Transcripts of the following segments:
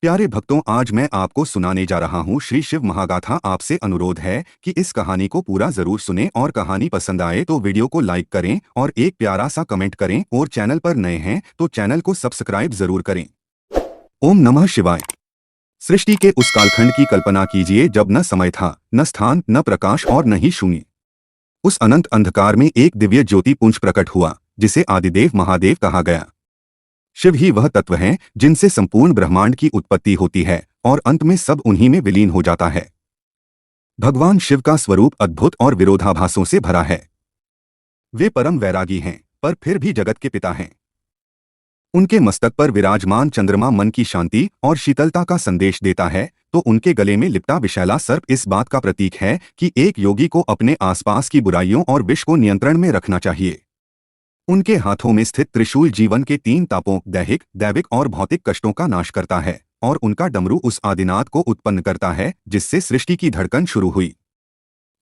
प्यारे भक्तों, आज मैं आपको सुनाने जा रहा हूँ श्री शिव महागाथा। आपसे अनुरोध है कि इस कहानी को पूरा जरूर सुनें और कहानी पसंद आए तो वीडियो को लाइक करें और एक प्यारा सा कमेंट करें और चैनल पर नए हैं तो चैनल को सब्सक्राइब जरूर करें। ओम नमः शिवाय। सृष्टि के उस कालखंड की कल्पना कीजिए जब न समय था, न स्थान, न प्रकाश और न ही शून्य। उस अनंत अंधकार में एक दिव्य ज्योति पुंज प्रकट हुआ जिसे आदिदेव महादेव कहा गया। शिव ही वह तत्व हैं जिनसे संपूर्ण ब्रह्मांड की उत्पत्ति होती है और अंत में सब उन्हीं में विलीन हो जाता है। भगवान शिव का स्वरूप अद्भुत और विरोधाभासों से भरा है। वे परम वैरागी हैं पर फिर भी जगत के पिता हैं। उनके मस्तक पर विराजमान चंद्रमा मन की शांति और शीतलता का संदेश देता है तो उनके गले में लिपटा विशैला सर्प इस बात का प्रतीक है कि एक योगी को अपने आसपास की बुराइयों और विष को नियंत्रण में रखना चाहिए। उनके हाथों में स्थित त्रिशूल जीवन के 3 तापों दैहिक, दैविक और भौतिक कष्टों का नाश करता है और उनका डमरू उस आदिनाद को उत्पन्न करता है जिससे सृष्टि की धड़कन शुरू हुई।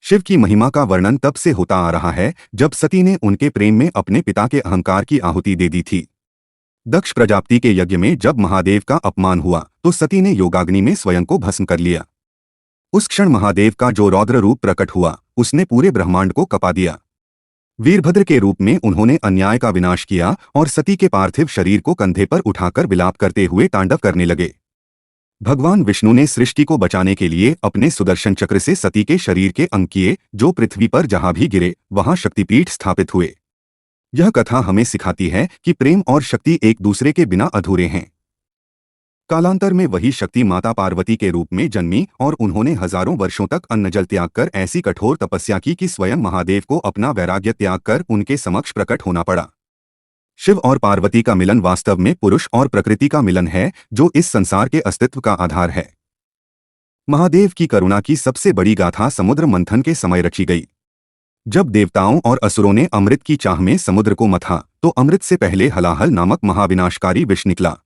शिव की महिमा का वर्णन तब से होता आ रहा है जब सती ने उनके प्रेम में अपने पिता के अहंकार की आहुति दे दी थी। दक्ष प्रजापति के यज्ञ में जब महादेव का अपमान हुआ तो सती ने योगाग्नि में स्वयं को भस्म कर लिया। उस क्षण महादेव का जो रौद्र रूप प्रकट हुआ उसने पूरे ब्रह्मांड को कपा दिया। वीरभद्र के रूप में उन्होंने अन्याय का विनाश किया और सती के पार्थिव शरीर को कंधे पर उठाकर विलाप करते हुए तांडव करने लगे। भगवान विष्णु ने सृष्टि को बचाने के लिए अपने सुदर्शन चक्र से सती के शरीर के अंग किए जो पृथ्वी पर जहां भी गिरे वहां शक्तिपीठ स्थापित हुए। यह कथा हमें सिखाती है कि प्रेम और शक्ति एक दूसरे के बिना अधूरे हैं। कालांतर में वही शक्ति माता पार्वती के रूप में जन्मी और उन्होंने हजारों वर्षों तक अन्न जल त्याग कर ऐसी कठोर तपस्या की कि स्वयं महादेव को अपना वैराग्य त्याग कर उनके समक्ष प्रकट होना पड़ा। शिव और पार्वती का मिलन वास्तव में पुरुष और प्रकृति का मिलन है जो इस संसार के अस्तित्व का आधार है। महादेव की करुणा की सबसे बड़ी गाथा समुद्र मंथन के समय रची गई। जब देवताओं और असुरों ने अमृत की चाह में समुद्र को मथा तो अमृत से पहले हलाहल नामक महाविनाशकारी विष निकला।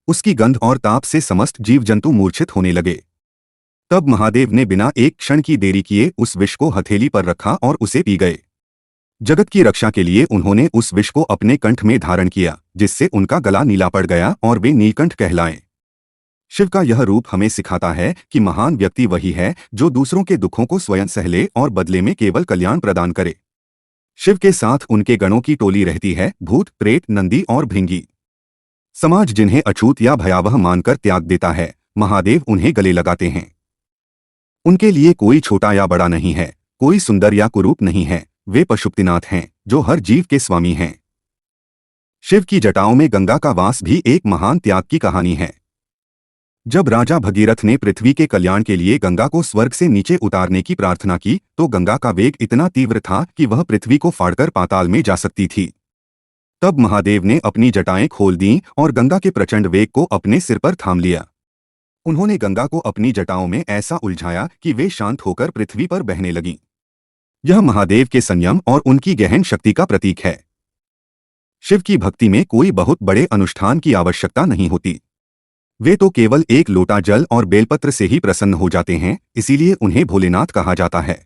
उसकी गंध और ताप से समस्त जीव जंतु मूर्छित होने लगे। तब महादेव ने बिना एक क्षण की देरी किए उस विष को हथेली पर रखा और उसे पी गए। जगत की रक्षा के लिए उन्होंने उस विष को अपने कंठ में धारण किया जिससे उनका गला नीला पड़ गया और वे नीलकंठ कहलाए। शिव का यह रूप हमें सिखाता है कि महान व्यक्ति वही है जो दूसरों के दुखों को स्वयं सहले और बदले में केवल कल्याण प्रदान करे। शिव के साथ उनके गणों की टोली रहती है, भूत, प्रेत, नंदी और भृंगी। समाज जिन्हें अछूत या भयावह मानकर त्याग देता है, महादेव उन्हें गले लगाते हैं। उनके लिए कोई छोटा या बड़ा नहीं है, कोई सुंदर या कुरूप नहीं है। वे पशुपतिनाथ हैं जो हर जीव के स्वामी हैं। शिव की जटाओं में गंगा का वास भी एक महान त्याग की कहानी है। जब राजा भगीरथ ने पृथ्वी के कल्याण के लिए गंगा को स्वर्ग से नीचे उतारने की प्रार्थना की तो गंगा का वेग इतना तीव्र था कि वह पृथ्वी को फाड़कर पाताल में जा सकती थी। तब महादेव ने अपनी जटाएं खोल दीं और गंगा के प्रचंड वेग को अपने सिर पर थाम लिया। उन्होंने गंगा को अपनी जटाओं में ऐसा उलझाया कि वे शांत होकर पृथ्वी पर बहने लगीं। यह महादेव के संयम और उनकी गहन शक्ति का प्रतीक है। शिव की भक्ति में कोई बहुत बड़े अनुष्ठान की आवश्यकता नहीं होती। वे तो केवल एक लोटा जल और बेलपत्र से ही प्रसन्न हो जाते हैं, इसीलिए उन्हें भोलेनाथ कहा जाता है।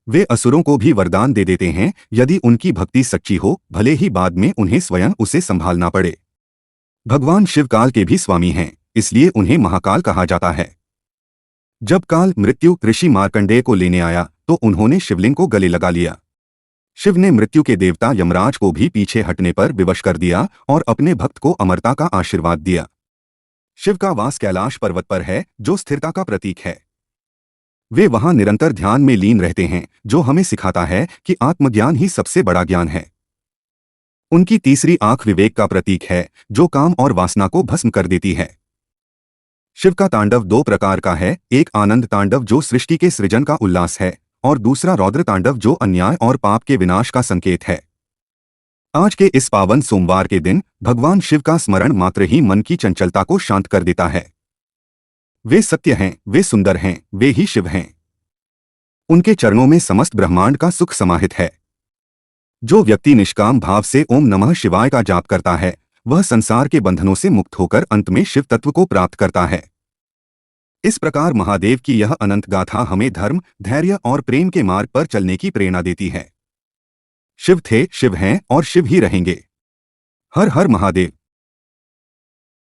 वे असुरों को भी वरदान दे देते हैं यदि उनकी भक्ति सच्ची हो, भले ही बाद में उन्हें स्वयं उसे संभालना पड़े। भगवान शिव काल के भी स्वामी हैं, इसलिए उन्हें महाकाल कहा जाता है। जब काल मृत्यु ऋषि मार्कंडेय को लेने आया तो उन्होंने शिवलिंग को गले लगा लिया। शिव ने मृत्यु के देवता यमराज को भी पीछे हटने पर विवश कर दिया और अपने भक्त को अमरता का आशीर्वाद दिया। शिव का वास कैलाश पर्वत पर है जो स्थिरता का प्रतीक है। वे वहां निरंतर ध्यान में लीन रहते हैं जो हमें सिखाता है कि आत्मज्ञान ही सबसे बड़ा ज्ञान है। उनकी तीसरी आंख विवेक का प्रतीक है जो काम और वासना को भस्म कर देती है। शिव का तांडव 2 प्रकार का है, एक आनंद तांडव जो सृष्टि के सृजन का उल्लास है और दूसरा रौद्र तांडव जो अन्याय और पाप के विनाश का संकेत है। आज के इस पावन सोमवार के दिन भगवान शिव का स्मरण मात्र ही मन की चंचलता को शांत कर देता है। वे सत्य हैं, वे सुंदर हैं, वे ही शिव हैं। उनके चरणों में समस्त ब्रह्मांड का सुख समाहित है। जो व्यक्ति निष्काम भाव से ओम नमः शिवाय का जाप करता है वह संसार के बंधनों से मुक्त होकर अंत में शिव तत्व को प्राप्त करता है। इस प्रकार महादेव की यह अनंत गाथा हमें धर्म, धैर्य और प्रेम के मार्ग पर चलने की प्रेरणा देती है। शिव थे, शिव हैं और शिव ही रहेंगे। हर हर महादेव।